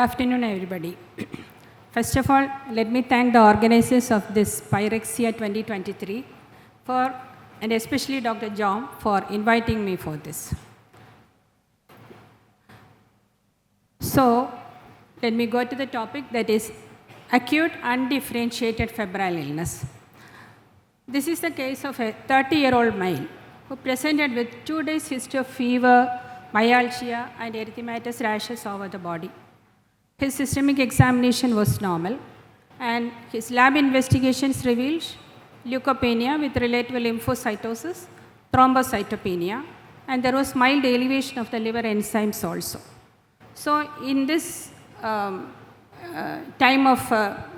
afternoon, everybody. First of all, let me thank the organizers of this Pyrexia 2023 and especially Dr. John for inviting me for this. So, let me go to the topic, that is acute undifferentiated febrile illness. This is the case of a 30-year-old male who presented with 2 days history of fever, myalgia, and erythematous rashes over the body. His systemic examination was normal, and his lab investigations revealed leukopenia with relative lymphocytosis, thrombocytopenia, and there was mild elevation of the liver enzymes also. So, in this time of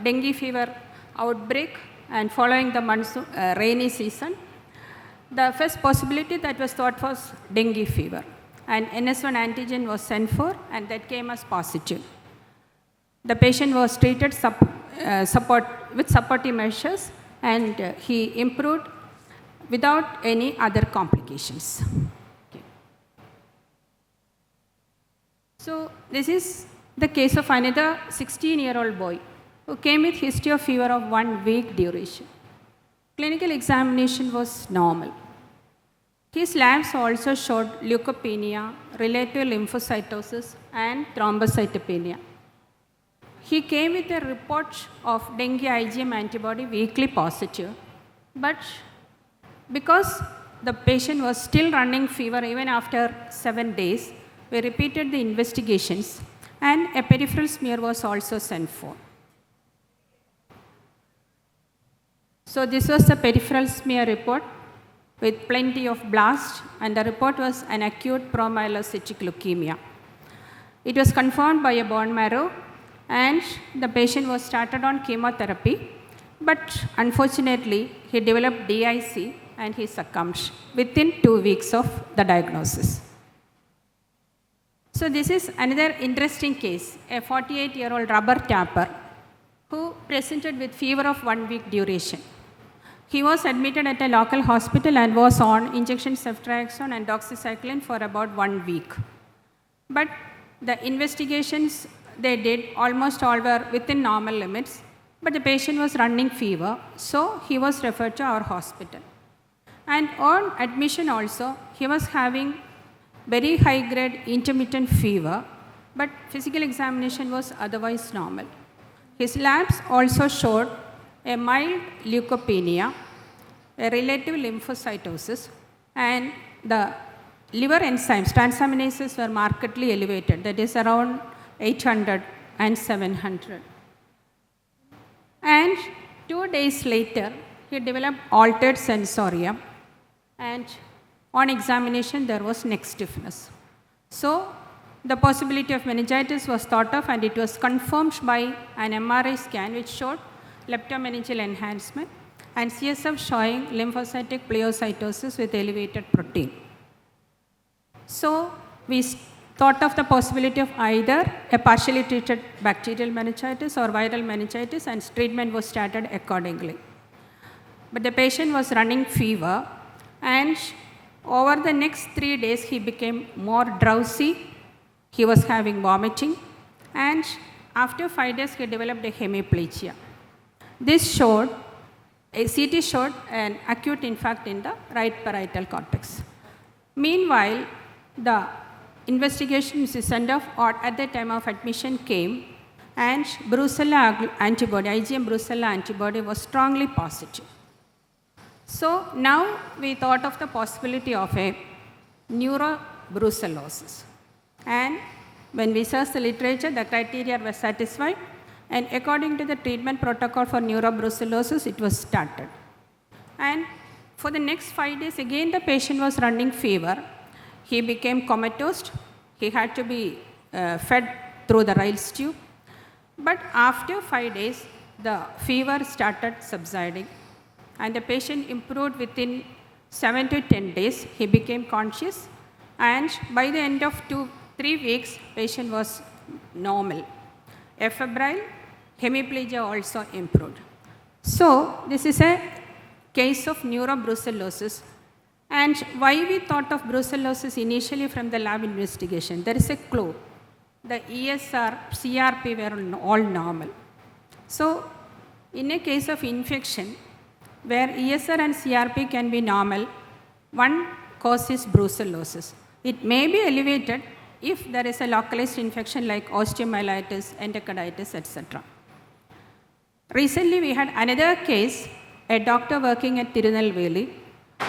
dengue fever outbreak and following the monsoon, rainy season, the first possibility that was thought was dengue fever, and NS1 antigen was sent for, and that came as positive. The patient was treated with supportive measures, and he improved without any other complications. Okay. So, this is the case of another 16-year-old boy who came with history of fever of 1 week duration. Clinical examination was normal. His labs also showed leukopenia, relative lymphocytosis, and thrombocytopenia. He came with a report of dengue IgM antibody weakly positive, but because the patient was still running fever even after 7 days, we repeated the investigations, and a peripheral smear was also sent for. So this was the peripheral smear report with plenty of blasts, and the report was an acute promyelocytic leukemia. It was confirmed by a bone marrow, and the patient was started on chemotherapy, but unfortunately he developed DIC and he succumbed within 2 weeks of the diagnosis. So this is another interesting case, a 48-year-old rubber tapper who presented with fever of 1 week duration. He was admitted at a local hospital and was on injection ceftriaxone and doxycycline for about 1 week. But the investigations they did, almost all were within normal limits, but the patient was running fever, so he was referred to our hospital. And on admission also, he was having very high grade intermittent fever, but physical examination was otherwise normal. His labs also showed a mild leukopenia, a relative lymphocytosis, and the liver enzymes, transaminases were markedly elevated, that is around 800 and 700. And 2 days later, he developed altered sensorium, and on examination there was neck stiffness. So, the possibility of meningitis was thought of, and it was confirmed by an MRI scan which showed leptomeningeal enhancement and CSF showing lymphocytic pleocytosis with elevated protein. So, we thought of the possibility of either a partially treated bacterial meningitis or viral meningitis, and treatment was started accordingly. But the patient was running fever, and over the next 3 days he became more drowsy, he was having vomiting, and after 5 days he developed a hemiplegia. This showed, a CT showed an acute infarct in the right parietal cortex. Meanwhile, the investigation is sent off at the time of admission came, and Brucella antibody, IgM Brucella antibody was strongly positive. So now we thought of the possibility of a neurobrucellosis, and when we searched the literature, the criteria were satisfied, and according to the treatment protocol for neurobrucellosis, it was started. And for the next 5 days, again the patient was running fever. He became comatose. He had to be fed through the Ryle's tube. But after 5 days, the fever started subsiding, and the patient improved within 7 to 10 days. He became conscious, and by the end of 3 weeks, patient was normal. A febrile hemiplegia also improved. So, this is a case of neurobrucellosis. And why we thought of brucellosis initially from the lab investigation? There is a clue. the ESR, CRP were all normal. So, in a case of infection, where ESR and CRP can be normal, one cause is brucellosis. It may be elevated if there is a localized infection like osteomyelitis, endocarditis, etc. Recently, we had another case, a doctor working at Tirunelveli,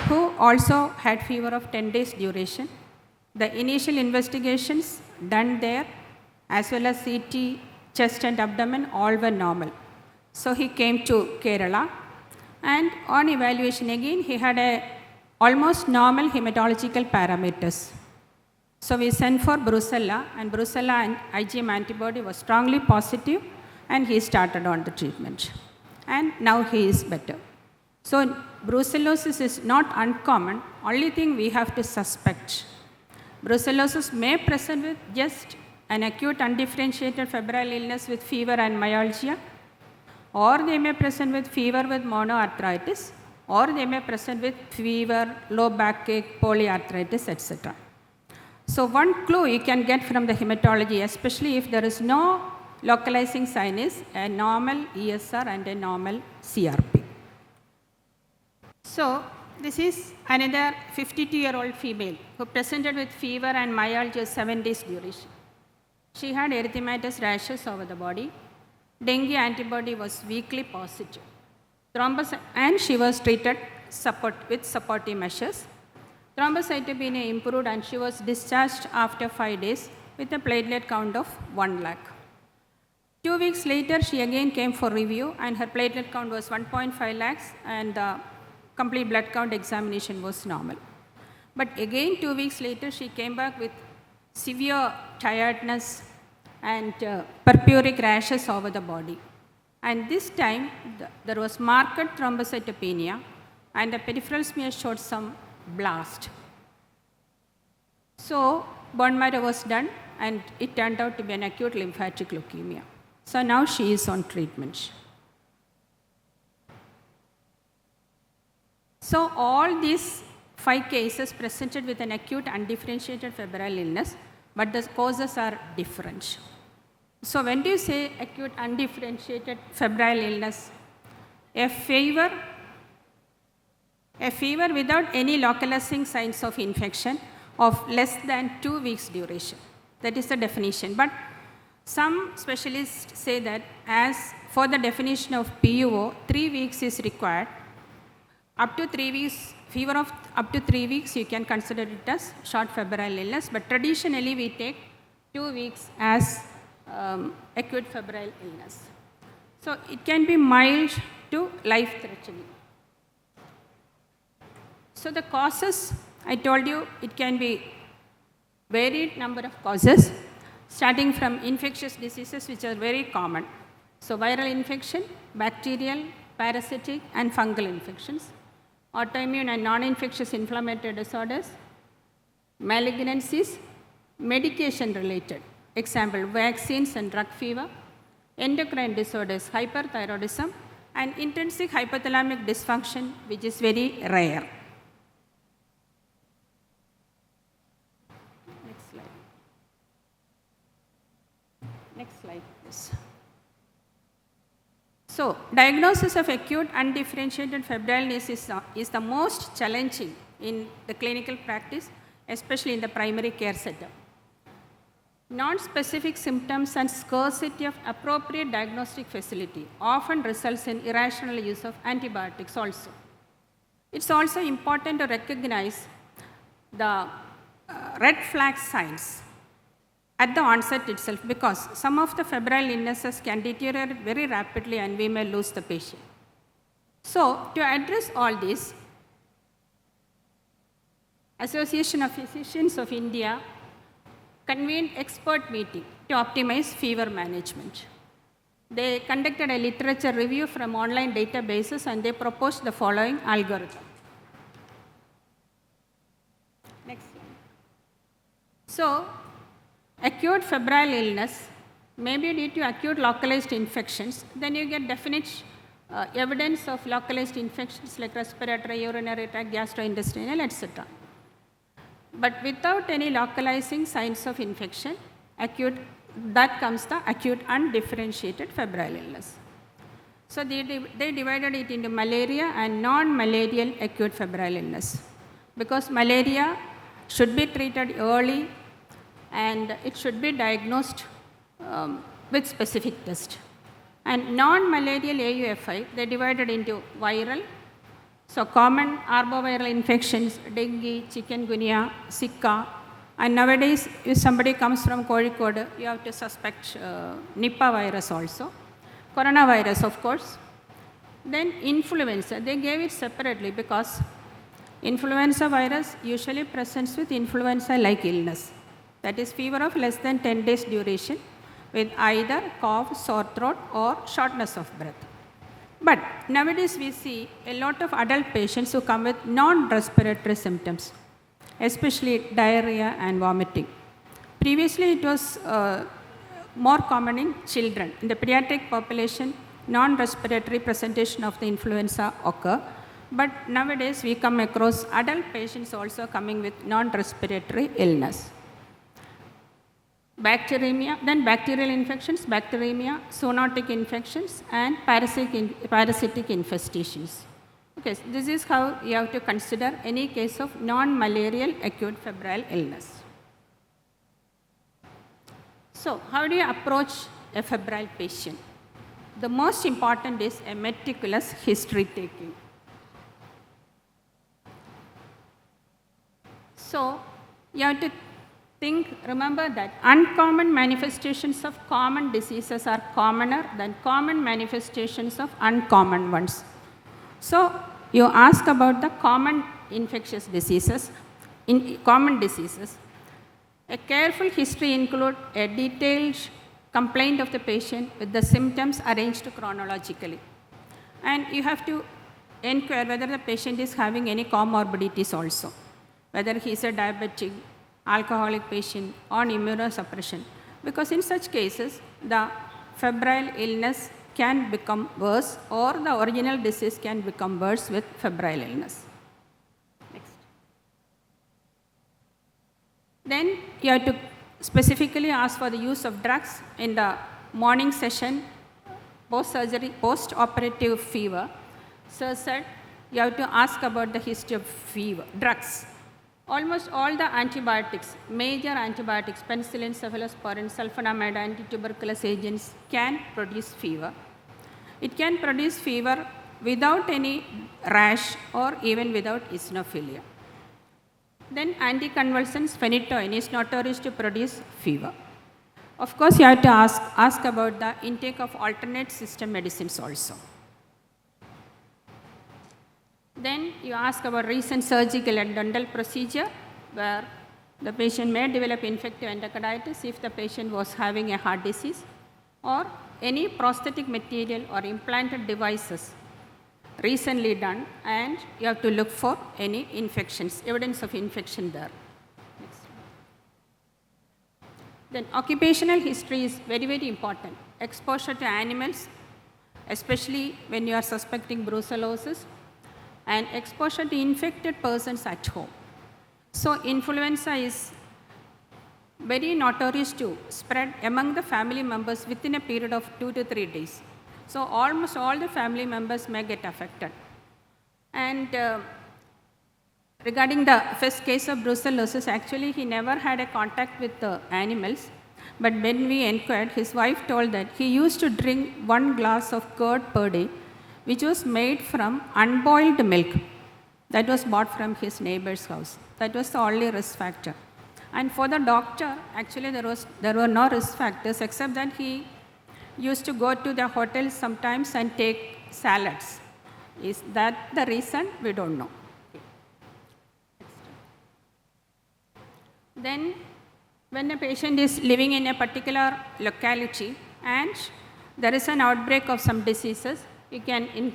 who also had fever of 10 days duration. The initial investigations done there, as well as CT, chest and abdomen, all were normal. So he came to Kerala, and on evaluation again, he had almost normal hematological parameters. So we sent for brucella, and brucella and IgM antibody was strongly positive, and he started on the treatment. And now he is better. So brucellosis is not uncommon, only thing we have to suspect. Brucellosis may present with just an acute undifferentiated febrile illness with fever and myalgia, or they may present with fever with monoarthritis, or they may present with fever, low backache, polyarthritis, etc. So one clue you can get from the hematology, especially if there is no localizing sign, is a normal ESR and a normal CRP. So this is another 52-year-old female who presented with fever and myalgia 7 days duration. She had erythematous rashes over the body. Dengue antibody was weakly positive. And she was treated with supportive measures. Thrombocytopenia improved, and she was discharged after 5 days with a platelet count of 1 lakh. 2 weeks later, she again came for review, and her platelet count was 1.5 lakhs, and the complete blood count examination was normal. But again, 2 weeks later, she came back with severe tiredness and purpuric rashes over the body. And this time, there was marked thrombocytopenia, and the peripheral smear showed some blast. So bone marrow was done, and it turned out to be an acute lymphatic leukemia. So now she is on treatment. So all these 5 cases presented with an acute undifferentiated febrile illness, but the causes are different. So when do you say acute undifferentiated febrile illness? A fever without any localizing signs of infection of less than 2 weeks duration. That is the definition. But some specialists say that as for the definition of PUO, 3 weeks is required. Up to 3 weeks, fever of up to 3 weeks, you can consider it as short febrile illness, but traditionally we take 2 weeks as acute febrile illness. So it can be mild to life-threatening. So the causes, I told you, it can be varied number of causes, starting from infectious diseases, which are very common. So viral infection, bacterial, parasitic, and fungal infections, autoimmune and non-infectious inflammatory disorders, malignancies, medication-related, example, vaccines and drug fever, endocrine disorders, hyperthyroidism, and intrinsic hypothalamic dysfunction, which is very rare. Next slide. Next slide, please. So, diagnosis of acute undifferentiated febrile illness is the most challenging in the clinical practice, especially in the primary care setup. Non-specific symptoms and scarcity of appropriate diagnostic facility often results in irrational use of antibiotics also. It's also important to recognize the red flag signs at the onset itself, because some of the febrile illnesses can deteriorate very rapidly and we may lose the patient. So, to address all this, Association of Physicians of India convened expert meeting to optimize fever management. They conducted a literature review from online databases, and they proposed the following algorithm. Next slide. So, acute febrile illness may be due to acute localized infections. Then you get definite evidence of localized infections like respiratory, urinary tract, gastrointestinal, etc. But without any localizing signs of infection, acute that comes the acute undifferentiated febrile illness. So they divided it into malaria and non-malarial acute febrile illness, because malaria should be treated early and it should be diagnosed with specific test. And non-malarial AUFI, they divided into viral, so common arboviral infections, dengue, chikungunya, Zika, and nowadays if somebody comes from Kozhikode, you have to suspect Nipah virus also, coronavirus of course. Then influenza, they gave it separately because influenza virus usually presents with influenza-like illness, that is fever of less than 10 days duration with either cough, sore throat or shortness of breath. But nowadays we see a lot of adult patients who come with non-respiratory symptoms, especially diarrhea and vomiting. Previously it was more common in children. In the pediatric population, non-respiratory presentation of the influenza occur, but nowadays we come across adult patients also coming with non-respiratory illness. Bacteremia, then bacterial infections, bacteremia, zoonotic infections, and parasitic infestations. Okay, so this is how you have to consider any case of non-malarial acute febrile illness. So, how do you approach a febrile patient? The most important is a meticulous history taking. So, you have to remember that uncommon manifestations of common diseases are commoner than common manifestations of uncommon ones. So, you ask about the common infectious diseases, common diseases. A careful history includes a detailed complaint of the patient with the symptoms arranged chronologically. And you have to inquire whether the patient is having any comorbidities also, whether he is a diabetic, alcoholic patient on immunosuppression, because in such cases the febrile illness can become worse or the original disease can become worse with febrile illness. Next. Then you have to specifically ask for the use of drugs in the morning session, post-surgery, post-operative fever. So said you have to ask about the history of fever, drugs. Almost all the antibiotics, major antibiotics, penicillin, cephalosporin, sulfonamide, antituberculous agents can produce fever. It can produce fever without any rash or even without eosinophilia. Then anticonvulsants, phenytoin is notorious to produce fever. Of course, you have to ask about the intake of alternate system medicines also. Then you ask about recent surgical and dental procedure where the patient may develop infective endocarditis if the patient was having a heart disease, or any prosthetic material or implanted devices recently done, and you have to look for any infections, evidence of infection there. Next. Then occupational history is very, very important. Exposure to animals, especially when you are suspecting brucellosis, and exposure to infected persons at home. So influenza is very notorious to spread among the family members within a period of 2 to 3 days. So almost all the family members may get affected. And regarding the first case of brucellosis, actually he never had a contact with the animals. But when we inquired, his wife told that he used to drink 1 glass of curd per day, which was made from unboiled milk that was bought from his neighbor's house. That was the only risk factor. And for the doctor, actually there were no risk factors except that he used to go to the hotel sometimes and take salads. Is that the reason? We don't know. Then when a patient is living in a particular locality and there is an outbreak of some diseases, you can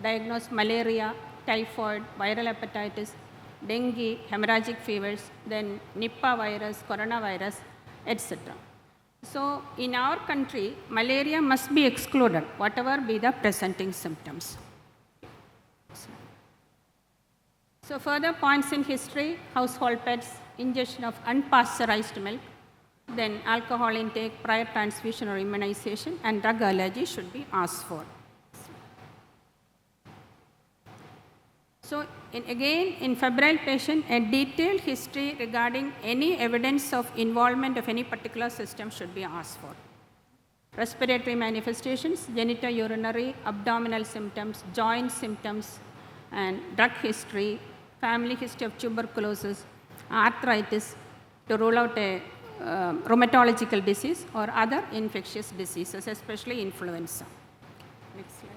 diagnose malaria, typhoid, viral hepatitis, dengue, hemorrhagic fevers, then Nipah virus, coronavirus, etc. So in our country, malaria must be excluded, whatever be the presenting symptoms. So further points in history, household pets, ingestion of unpasteurized milk, then alcohol intake, prior transfusion or immunization, and drug allergy should be asked for. So again, in febrile patient, a detailed history regarding any evidence of involvement of any particular system should be asked for. Respiratory manifestations, genitourinary, abdominal symptoms, joint symptoms, and drug history, family history of tuberculosis, arthritis, to rule out a rheumatological disease or other infectious diseases, especially influenza. Next slide.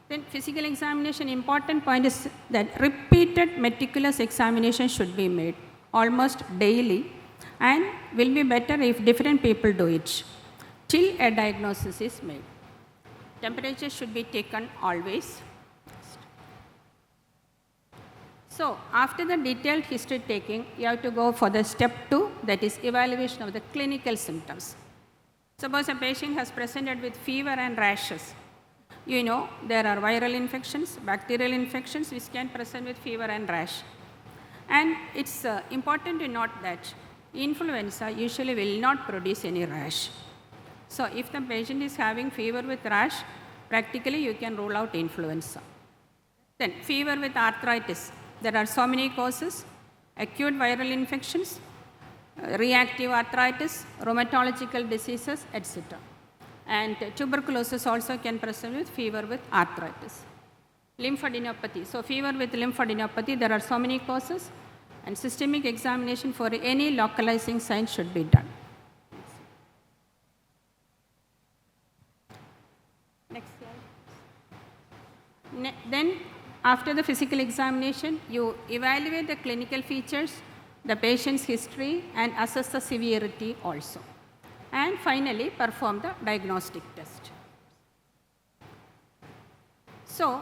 Then physical examination, important point is that repeated meticulous examination should be made almost daily, and will be better if different people do it till a diagnosis is made. Temperature should be taken always. So after the detailed history taking, you have to go for the step 2, that is evaluation of the clinical symptoms. Suppose a patient has presented with fever and rashes. You know there are viral infections, bacterial infections which can present with fever and rash. And it's important to note that influenza usually will not produce any rash. So if the patient is having fever with rash, practically you can rule out influenza. Then fever with arthritis. There are so many causes: acute viral infections, reactive arthritis, rheumatological diseases, etc. And tuberculosis also can present with fever with arthritis. Lymphadenopathy. So fever with lymphadenopathy, there are so many causes, and systemic examination for any localizing sign should be done. Next slide. Then after the physical examination, you evaluate the clinical features, the patient's history, and assess the severity also. And finally, perform the diagnostic test. So,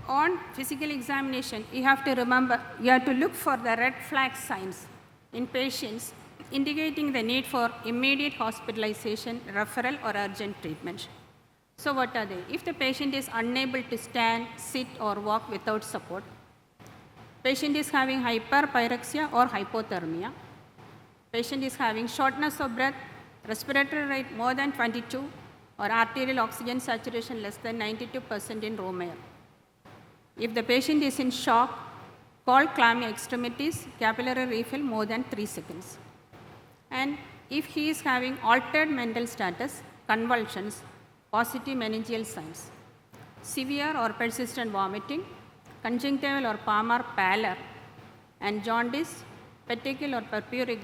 on physical examination, you have to remember, you have to look for the red flag signs in patients indicating the need for immediate hospitalization, referral, or urgent treatment. So what are they? If the patient is unable to stand, sit, or walk without support, patient is having hyperpyrexia or hypothermia, patient is having shortness of breath, respiratory rate more than 22, or arterial oxygen saturation less than 92% in room air. If the patient is in shock, cold clammy extremities, capillary refill more than 3 seconds. And if he is having altered mental status, convulsions, positive meningeal signs, severe or persistent vomiting, conjunctival or palmar pallor, and jaundice, petechial or purpuric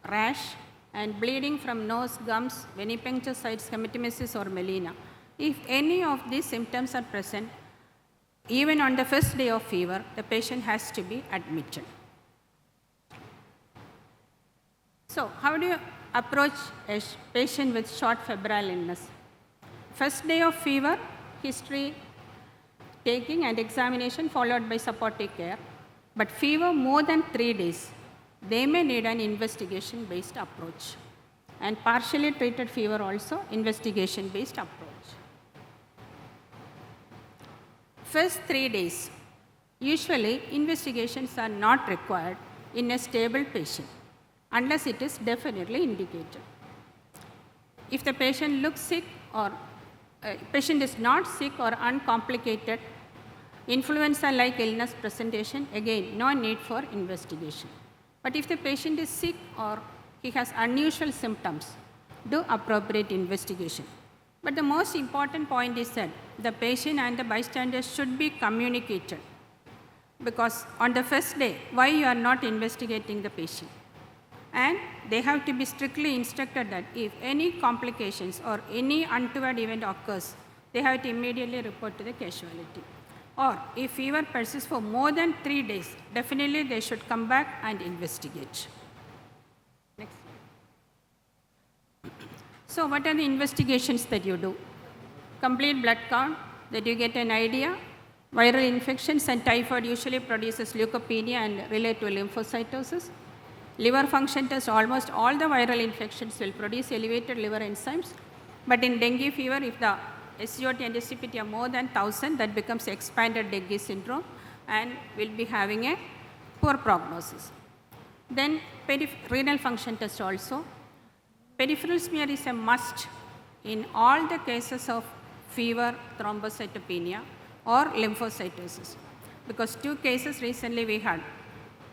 rash, and bleeding from nose, gums, venipuncture sites, hematemesis, or melena. If any of these symptoms are present, even on the first day of fever, the patient has to be admitted. So, how do you approach a patient with short febrile illness? First day of fever, history taking and examination followed by supportive care. But fever more than 3 days, they may need an investigation-based approach. And partially treated fever also, investigation-based approach. First 3 days, usually investigations are not required in a stable patient unless it is definitely indicated. If the patient looks sick or patient is not sick or uncomplicated, influenza-like illness presentation, again, no need for investigation. But if the patient is sick or he has unusual symptoms, do appropriate investigation. But the most important point is that the patient and the bystanders should be communicated. Because on the first day, why you are not investigating the patient? And they have to be strictly instructed that if any complications or any untoward event occurs, they have to immediately report to the casualty. Or if fever persists for more than 3 days, definitely they should come back and investigate. Next. So what are the investigations that you do? Complete blood count, that you get an idea. Viral infections and typhoid usually produces leukopenia and relate to lymphocytosis. Liver function test, almost all the viral infections will produce elevated liver enzymes. But in dengue fever, if the SGOT and SCPT are more than 1000, that becomes expanded dengue syndrome and will be having a poor prognosis. Then renal function test also. Peripheral smear is a must in all the cases of fever, thrombocytopenia or lymphocytosis, because 2 cases recently we had,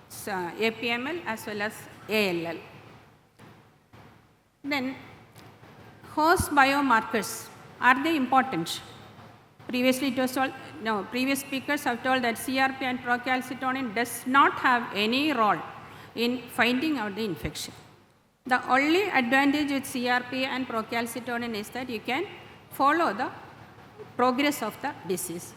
APML as well as ALL. Then host biomarkers, are they important? Previously it was told, no, previous speakers have told that CRP and procalcitonin does not have any role in finding out the infection. The only advantage with CRP and procalcitonin is that you can follow the progress of the disease.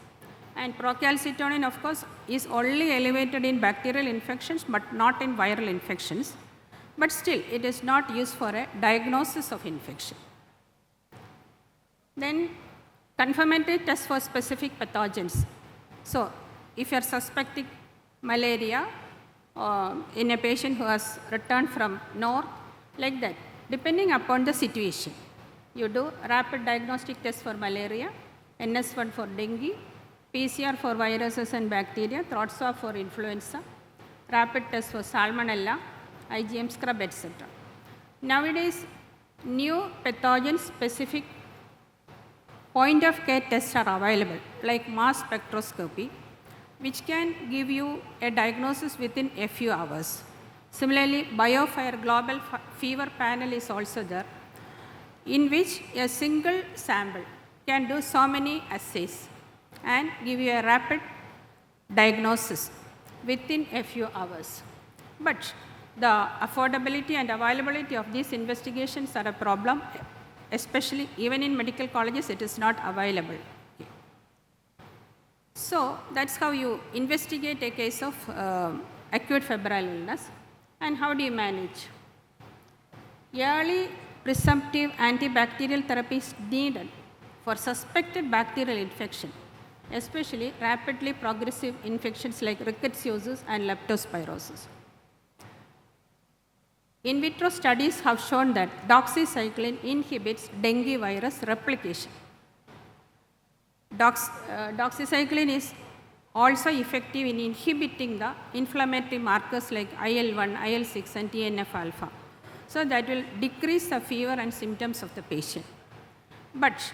And procalcitonin, of course, is only elevated in bacterial infections but not in viral infections. But still, it is not used for a diagnosis of infection. Then confirmatory test for specific pathogens. So, if you are suspecting malaria in a patient who has returned from north, like that, depending upon the situation, you do rapid diagnostic test for malaria, NS1 for dengue, PCR for viruses and bacteria, throat swab for influenza, rapid test for salmonella, IgM scrub, etc. Nowadays, new pathogen specific point of care tests are available, like mass spectroscopy, which can give you a diagnosis within a few hours. Similarly, BioFire Global Fever Panel is also there, in which a single sample can do so many assays and give you a rapid diagnosis within a few hours. But the affordability and availability of these investigations are a problem, especially even in medical colleges it is not available. So that's how you investigate a case of acute febrile illness. And how do you manage? Early presumptive antibacterial therapy is needed for suspected bacterial infection, especially rapidly progressive infections like rickettsiosis and leptospirosis. In vitro studies have shown that doxycycline inhibits dengue virus replication. Doxycycline is also effective in inhibiting the inflammatory markers like IL-1, IL-6 and TNF-alpha. So that will decrease the fever and symptoms of the patient. But,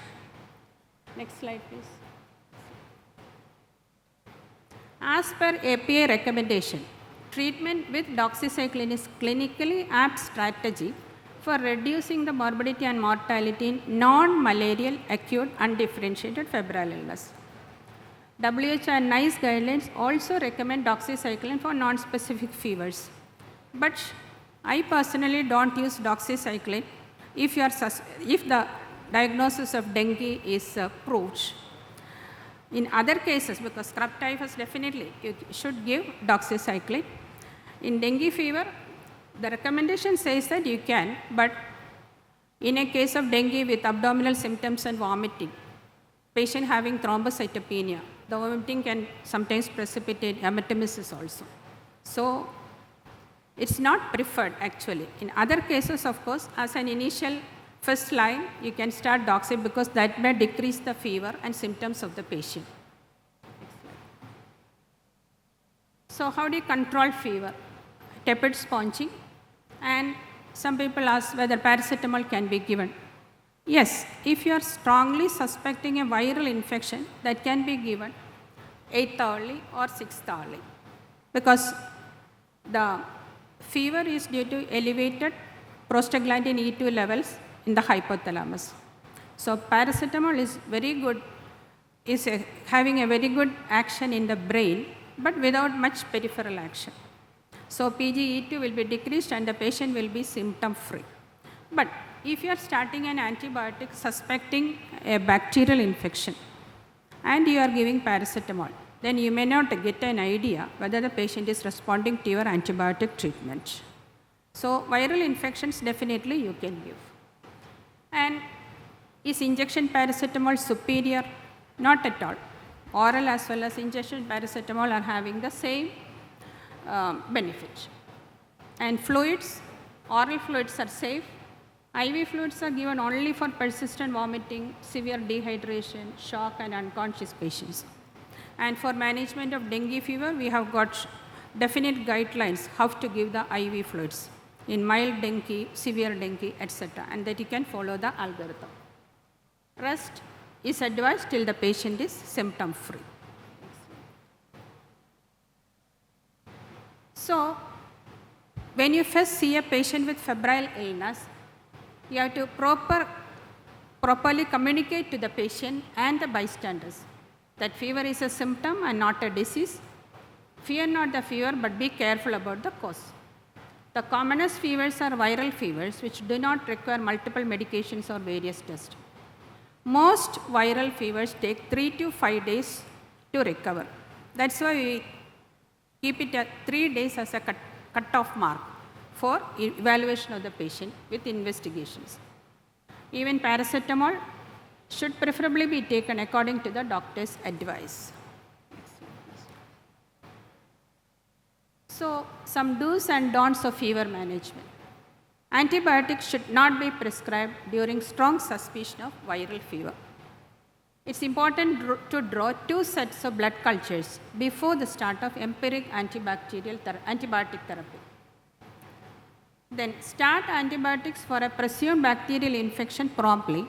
next slide please. As per APA recommendation, treatment with doxycycline is clinically apt strategy for reducing the morbidity and mortality in non-malarial acute undifferentiated febrile illness. WHO and NICE guidelines also recommend doxycycline for non-specific fevers. But I personally don't use doxycycline if the diagnosis of dengue is proved. In other cases, because scrub typhus definitely you should give doxycycline. In dengue fever, the recommendation says that you can, but in a case of dengue with abdominal symptoms and vomiting, patient having thrombocytopenia, the vomiting can sometimes precipitate hematemesis also. So it's not preferred actually. In other cases, of course, as an initial first line, you can start doxy because that may decrease the fever and symptoms of the patient. So how do you control fever? Tepid sponging, and some people ask whether paracetamol can be given. Yes, if you are strongly suspecting a viral infection, that can be given 8th hourly or 6th hourly, because the fever is due to elevated prostaglandin E2 levels in the hypothalamus. So paracetamol is very good, having a very good action in the brain, but without much peripheral action. So PGE2 will be decreased and the patient will be symptom free. But if you are starting an antibiotic suspecting a bacterial infection and you are giving paracetamol, then you may not get an idea whether the patient is responding to your antibiotic treatment. So viral infections definitely you can give. And is injection paracetamol superior? Not at all. Oral as well as injection paracetamol are having the same benefit. And fluids, oral fluids are safe. IV fluids are given only for persistent vomiting, severe dehydration, shock and unconscious patients. And for management of dengue fever, we have got definite guidelines how to give the IV fluids in mild dengue, severe dengue, etc. and that you can follow the algorithm. Rest is advised till the patient is symptom free. So, when you first see a patient with febrile illness, you have to properly communicate to the patient and the bystanders that fever is a symptom and not a disease. Fear not the fever, but be careful about the cause. The commonest fevers are viral fevers, which do not require multiple medications or various tests. Most viral fevers take 3 to 5 days to recover. That's why we keep it at 3 days as a cut-off mark for evaluation of the patient with investigations. Even paracetamol should preferably be taken according to the doctor's advice. So, some do's and don'ts of fever management. Antibiotics should not be prescribed during strong suspicion of viral fever. It's important to draw 2 sets of blood cultures before the start of empiric antibiotic therapy. Then start antibiotics for a presumed bacterial infection promptly,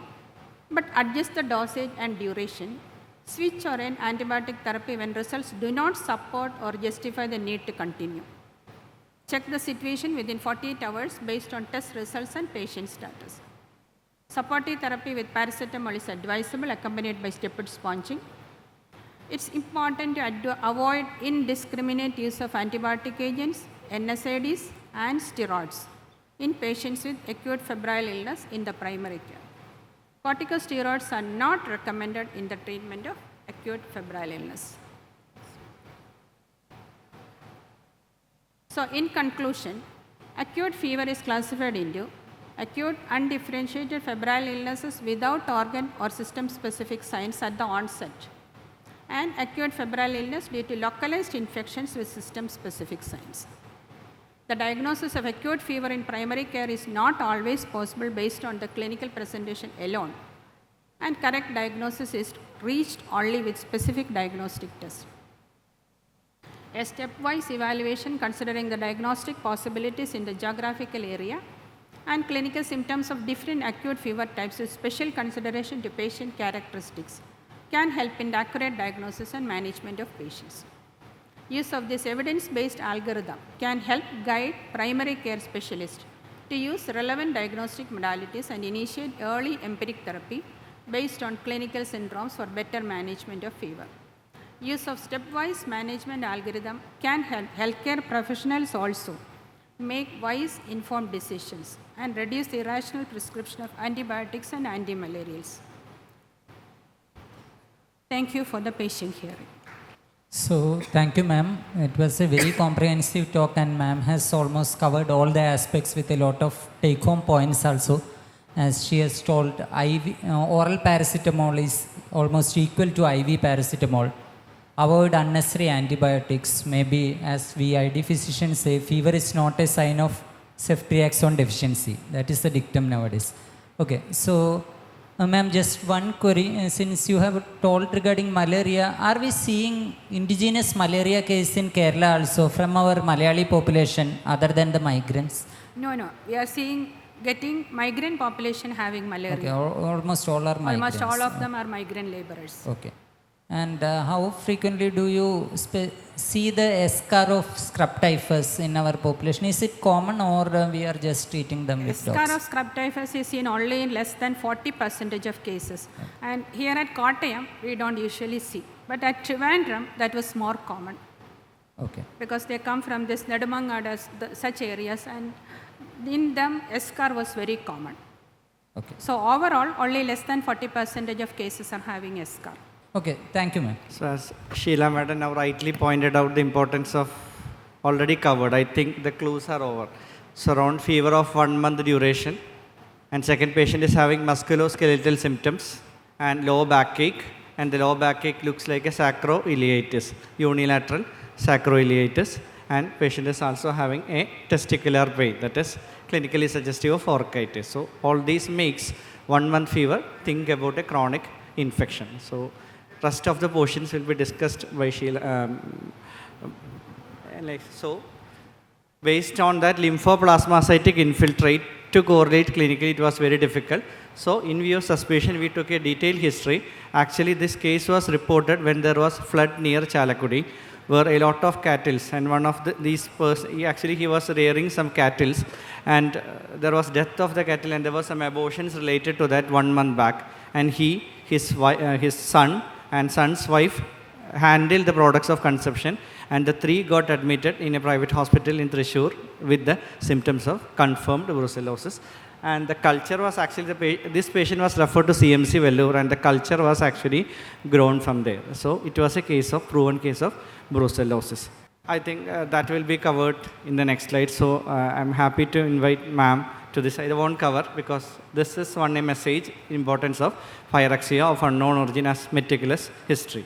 but adjust the dosage and duration. Switch or end antibiotic therapy when results do not support or justify the need to continue. Check the situation within 48 hours based on test results and patient status. Supportive therapy with paracetamol is advisable, accompanied by stepped sponging. It's important to avoid indiscriminate use of antibiotic agents, NSAIDs, and steroids in patients with acute febrile illness in the primary care. Corticosteroids are not recommended in the treatment of acute febrile illness. So, in conclusion, acute fever is classified into acute undifferentiated febrile illnesses without organ or system specific signs at the onset, and acute febrile illness due to localized infections with system specific signs. The diagnosis of acute fever in primary care is not always possible based on the clinical presentation alone, and correct diagnosis is reached only with specific diagnostic tests. A stepwise evaluation considering the diagnostic possibilities in the geographical area and clinical symptoms of different acute fever types with special consideration to patient characteristics can help in the accurate diagnosis and management of patients. Use of this evidence-based algorithm can help guide primary care specialists to use relevant diagnostic modalities and initiate early empiric therapy based on clinical syndromes for better management of fever. Use of stepwise management algorithm can help healthcare professionals also make wise informed decisions and reduce the irrational prescription of antibiotics and antimalarials. Thank you for the patient hearing. So, thank you, ma'am. It was a very comprehensive talk, and ma'am has almost covered all the aspects with a lot of take-home points also. As she has told, oral paracetamol is almost equal to IV paracetamol. Avoid unnecessary antibiotics. Maybe, as VID physicians say, fever is not a sign of ceftriaxone deficiency. That is the dictum nowadays. Okay, so ma'am, just one query. Since you have told regarding malaria, are we seeing indigenous malaria case in Kerala also from our Malayali population other than the migrants? No. We are getting migrant population having malaria. Okay, almost all are migrants. Almost all of them are migrant laborers. Okay. And how frequently do you see the escar of scrub typhus in our population? Is it common, or we are just treating them with dogs? Escar of scrub typhus is seen only in less than 40% of cases. Okay. And here at Kottayam, we don't usually see. But at Trivandrum, that was more common. Okay. Because they come from this Nedumangada, such areas, and in them, escar was very common. Okay. So overall, only less than 40% of cases are having escar. Okay, thank you, ma'am. So as Sheela madam now rightly pointed out the importance of already covered, I think the clues are over. So around fever of 1 month duration, and second patient is having musculoskeletal symptoms and lower backache, and the lower backache looks like a sacroiliitis, unilateral sacroiliitis, and patient is also having a testicular pain, that is clinically suggestive of orchitis. So all these makes 1 month fever, think about a chronic infection. So rest of the portions will be discussed by Sheela, So, based on that lymphoplasmacytic infiltrate to correlate clinically, it was very difficult. So, in view of suspicion, we took a detailed history. Actually, this case was reported when there was flood near Chalakudi, where a lot of cattle, and one of these person, he was rearing some cattle, and there was death of the cattle, and there was some abortions related to that 1 month back. And his son and son's wife handled the products of conception, and the 3 got admitted in a private hospital in Thrissur with the symptoms of confirmed brucellosis. And the culture was actually, this patient was referred to CMC Vellore, and the culture was actually grown from there. So it was a proven case of brucellosis. I think that will be covered in the next slide. So I'm happy to invite ma'am to this. I won't cover because this is a message, importance of pyrexia of unknown origin as meticulous history.